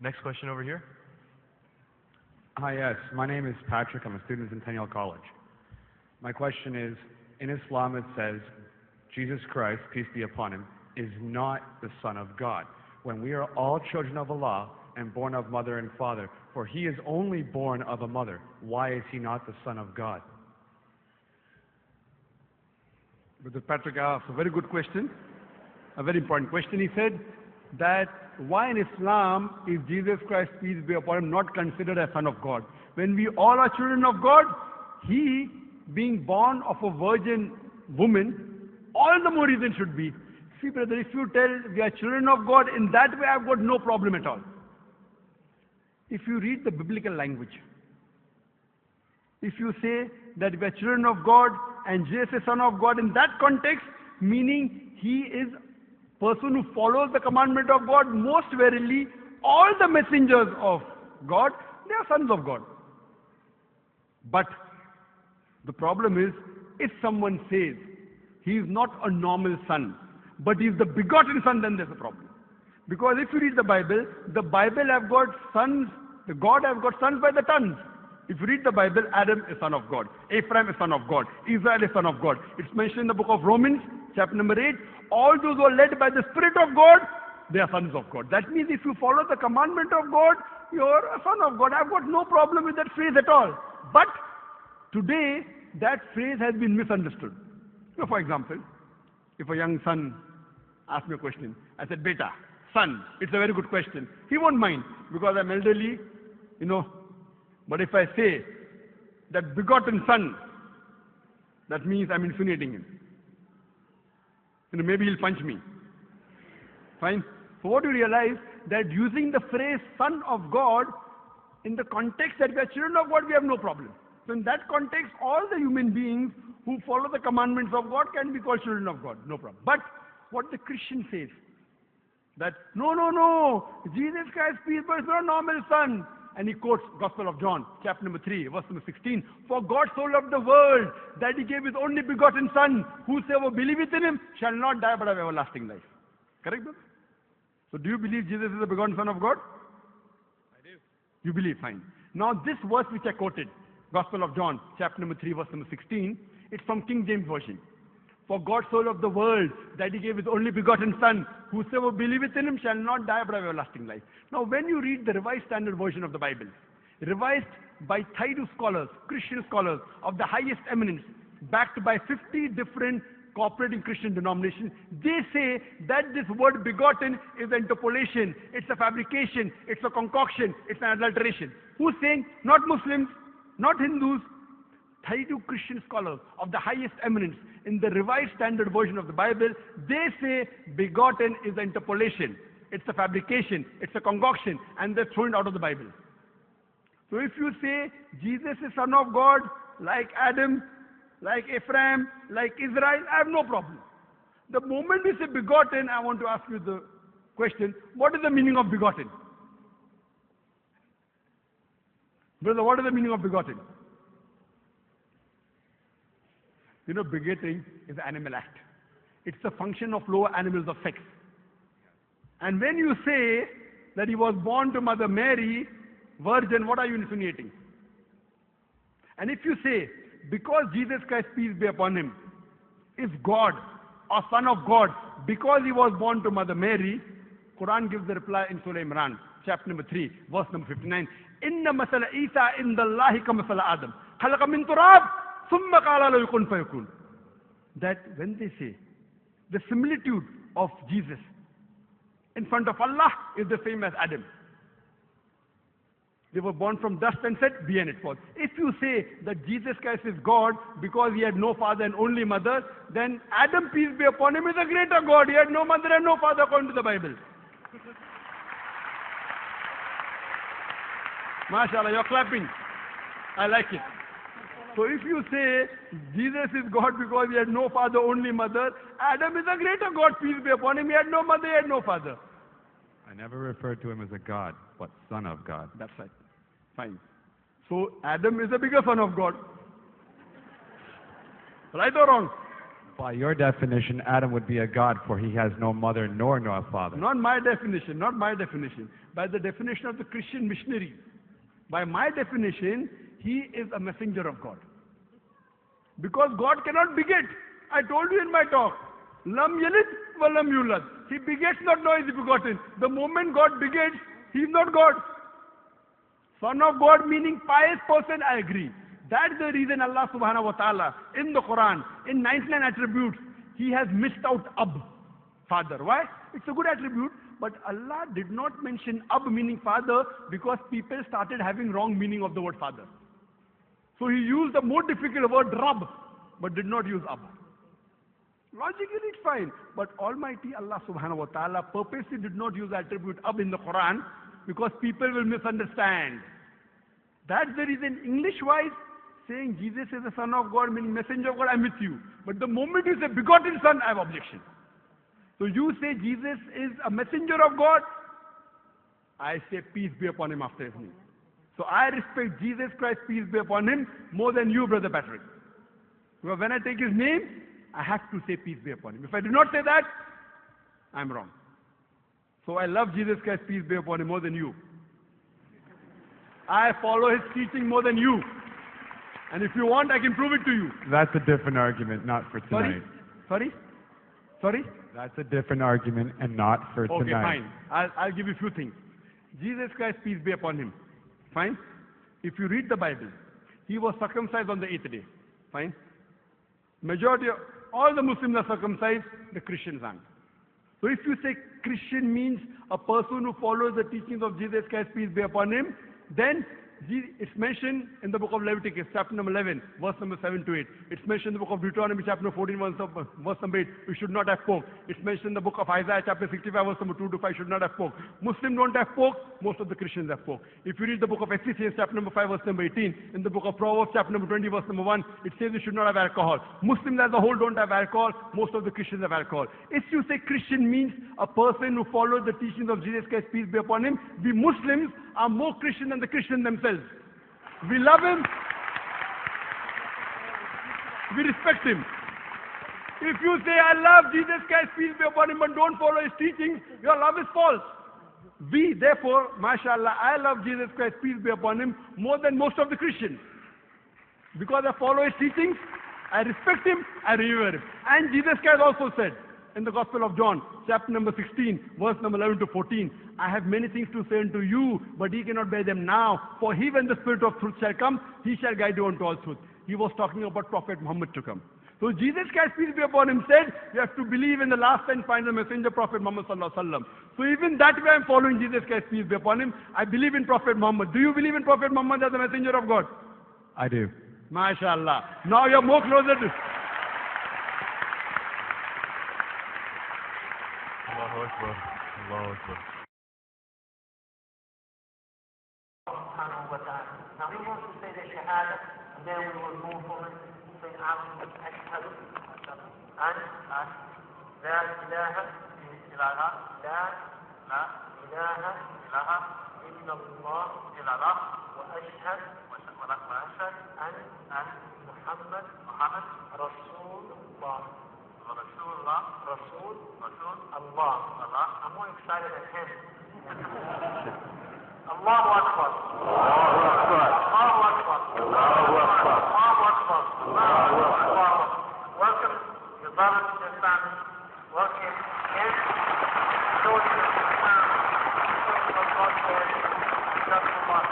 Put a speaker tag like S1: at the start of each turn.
S1: Next question over here.
S2: Hi, yes. My name is Patrick. I'm a student in Centennial College. My question is, in Islam it says, Jesus Christ, peace be upon him, is not the Son of God. When we are all children of Allah and born of mother and father, for he is only born of a mother, why is he not the Son of God?
S3: Brother Patrick asked a very good question, a very important question. He said that why in Islam is Jesus Christ, peace be upon him, not considered a Son of God? When we all are children of God, he being born of a virgin woman, all the more reason should be. See brother, if you tell we are children of God, in that way I've got no problem at all. If you read the biblical language, if you say that we are children of God and Jesus is Son of God, in that context, meaning he is person who follows the commandment of God, most verily all the messengers of God, they are sons of God. But the problem is, if someone says he is not a normal son, but he is the begotten son, then there's a problem. Because if you read the Bible have got sons, the God have got sons by the tons. If you read the Bible, Adam is son of God, Ephraim is son of God, Israel is son of God. It's mentioned in the book of Romans, chapter number 8, all those who are led by the Spirit of God, they are sons of God. That means if you follow the commandment of God, you're a son of God. I've got no problem with that phrase at all. But today, that phrase has been misunderstood. For example, if a young son asks me a question, I said, Beta, son, it's a very good question. He won't mind because I'm elderly, But if I say that begotten son, that means I'm insinuating him. Maybe he'll punch me. Fine. So what do you realize? That using the phrase Son of God, in the context that we are children of God, we have no problem. So in that context, all the human beings who follow the commandments of God can be called children of God. No problem. But what the Christian says, that no, Jesus Christ, peace be upon him, is not a normal son. And he quotes Gospel of John, chapter number 3, verse number 16. For God so loved the world that he gave his only begotten Son. Whosoever believeth in him shall not die but have everlasting life. Correct, brother? So do you believe Jesus is the begotten Son of God? I do. You believe, fine. Now this verse which I quoted, Gospel of John, chapter number 3, verse number 16, it's from King James Version. For God so loved the world that he gave his only begotten Son. Whosoever believeth in him shall not die but have everlasting life. Now when you read the Revised Standard Version of the Bible, revised by Thaidu scholars, Christian scholars of the highest eminence, backed by 50 different cooperating Christian denominations, they say that this word begotten is an interpolation, it's a fabrication, it's a concoction, it's an adulteration. Who's saying? Not Muslims, not Hindus, Thaidu Christian scholars of the highest eminence in the Revised Standard Version of the Bible, they say begotten is an interpolation. It's a fabrication, it's a concoction, and they're thrown out of the Bible. So if you say Jesus is Son of God, like Adam, like Ephraim, like Israel, I have no problem. The moment we say begotten, I want to ask you the question, what is the meaning of begotten? Brother, what is the meaning of begotten? Begetting is an animal act. It's a function of lower animals of sex. And when you say that he was born to Mother Mary, virgin, what are you insinuating? And if you say, because Jesus Christ, peace be upon him, is God or Son of God, because he was born to Mother Mary, Quran gives the reply in Surah Imran, chapter number 3, verse number 59. Inna masala Isa indallahi ka masala Adam. Khalaqa min turab, summa qala lahu kun fayakun. That when they say the similitude of Jesus in front of Allah is the same as Adam. They were born from dust and said, be and it was. If you say that Jesus Christ is God because he had no father and only mother, then Adam, peace be upon him, is a greater God. He had no mother and no father according to the Bible. MashaAllah, you're clapping. I like it. So if you say Jesus is God because he had no father, only mother, Adam is a greater God, peace be upon him. He had no mother, he had no father.
S2: I never referred to him as a God, but Son of God.
S3: That's right. Fine. So Adam is a bigger son of God. Right or wrong?
S2: By your definition, Adam would be a god, for he has no mother nor no father.
S3: Not my definition, not my definition. By the definition of the Christian missionary. By my definition, he is a messenger of God. Because God cannot beget. I told you in my talk. Lam yalid wa lam yulad. He begets not, nor is he begotten. The moment God begets, he is not God. Son of God meaning pious person, I agree. That's the reason Allah subhanahu wa ta'ala in the Quran, in 99 attributes, he has missed out Ab, father. Why? It's a good attribute, but Allah did not mention Ab meaning father because people started having wrong meaning of the word father. So he used the more difficult word Rab, but did not use Ab. Logically it's fine, but Almighty Allah subhanahu wa ta'ala purposely did not use the attribute Ab in the Quran because people will misunderstand. That's the reason English-wise, saying Jesus is the Son of God, meaning messenger of God, I'm with you. But the moment you say begotten Son, I have objection. So you say Jesus is a messenger of God, I say peace be upon him after his name. So I respect Jesus Christ, peace be upon him, more than you, Brother Patrick. Because when I take his name, I have to say peace be upon him. If I do not say that, I'm wrong. So I love Jesus Christ, peace be upon him, more than you. I follow his teaching more than you. And if you want, I can prove it to you.
S2: That's a different argument, not for tonight.
S3: Sorry?
S2: That's a different argument and not for tonight.
S3: Okay, fine. I'll give you a few things. Jesus Christ, peace be upon him. Fine? If you read the Bible, he was circumcised on the 8th day. Fine? Majority of all the Muslims are circumcised, the Christians aren't. So if you say Christian means a person who follows the teachings of Jesus Christ, peace be upon him, then it's mentioned in the book of Leviticus, chapter number 11, verse number 7 to 8. It's mentioned in the book of Deuteronomy, chapter number 14, verse number 8, we should not have pork. It's mentioned in the book of Isaiah, chapter 65, verse number 2 to 5, should not have pork. Muslims don't have pork, most of the Christians have pork. If you read the book of Ecclesiastes, chapter number 5, verse number 18, in the book of Proverbs, chapter number 20, verse number 1, it says we should not have alcohol. Muslims as a whole don't have alcohol, most of the Christians have alcohol. If you say Christian means a person who follows the teachings of Jesus Christ, peace be upon him, we Muslims are more Christian than the Christians themselves. We love him. We respect him. If you say, I love Jesus Christ, peace be upon him, but don't follow his teachings, your love is false. We, therefore, mashallah, I love Jesus Christ, peace be upon him, more than most of the Christians. Because I follow his teachings, I respect him, I revere him. And Jesus Christ also said, in the Gospel of John, chapter number 16, verse number 11 to 14, I have many things to say unto you, but ye cannot bear them now. For he, when the Spirit of truth shall come, he shall guide you unto all truth. He was talking about Prophet Muhammad to come. So Jesus Christ, peace be upon him, said, you have to believe in the last and final messenger, Prophet Muhammad sallallahu alaihi wasallam. So even that way I'm following Jesus Christ, peace be upon him. I believe in Prophet Muhammad. Do you believe in Prophet Muhammad as a messenger of God?
S2: I do.
S3: MashaAllah. Now you're more closer to...
S2: Allahu Akbar. Allahu Akbar.
S1: Now he wants to say the Shahada, and then we will move on to say Ashhadu an La ilaha illallah, La ilaha illallah, illallah illallah, wa ashhad an Muhammad Rasulullah. Rasul, Allah. I'm more excited than him. Allahu Akbar. Allahu Akbar. Allahu Akbar. Allahu Akbar. Allahu Akbar. Welcome your brothers and your family. Welcome in. Show you the sound. Show you what God said. Just for my